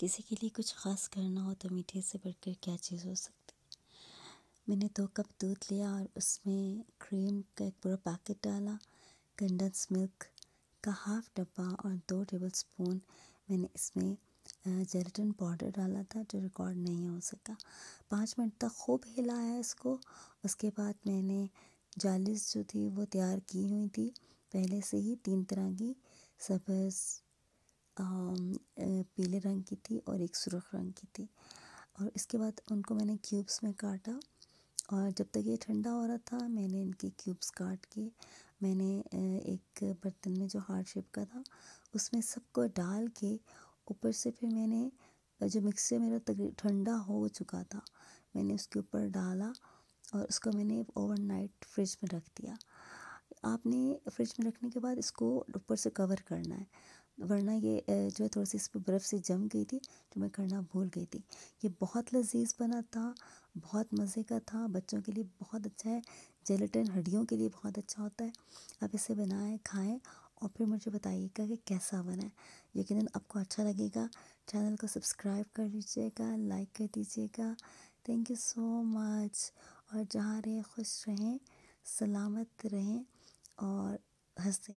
किसी के लिए कुछ ख़ास करना हो तो मीठे से बढ़कर क्या चीज़ हो सकती। मैंने 2 कप दूध लिया और उसमें क्रीम का एक पूरा पैकेट डाला, कंडेंस मिल्क का हाफ़ डब्बा और 2 टेबलस्पून मैंने इसमें जेलेटिन पाउडर डाला था जो रिकॉर्ड नहीं हो सका। 5 मिनट तक खूब हिलाया इसको। उसके बाद मैंने जालिस जो थी वो तैयार की हुई थी पहले से ही, 3 तरह की, सब्ज़, पीले रंग की थी और एक सुर्ख रंग की थी। और इसके बाद उनको मैंने क्यूब्स में काटा और जब तक ये ठंडा हो रहा था मैंने इनके क्यूब्स काट के मैंने एक बर्तन में जो हार्ट शेप का था उसमें सबको डाल के ऊपर से फिर मैंने जो मिक्सर मेरा ठंडा हो चुका था मैंने उसके ऊपर डाला और उसको मैंने ओवरनाइट फ्रिज में रख दिया। आपने फ्रिज में रखने के बाद इसको ऊपर से कवर करना है, वरना ये जो है थोड़ी सी इस पर बर्फ़ से जम गई थी जो मैं करना भूल गई थी। ये बहुत लज़ीज़ बना था, बहुत मज़े का था, बच्चों के लिए बहुत अच्छा है, जेलेटिन हड्डियों के लिए बहुत अच्छा होता है। आप इसे बनाएं, खाएं और फिर मुझे बताइएगा कि कैसा बना है। यकीनन आपको अच्छा लगेगा। चैनल को सब्सक्राइब कर लीजिएगा, लाइक कर दीजिएगा। Thank you so much. और जहाँ रहें खुश रहें, सलामत रहें और हंसते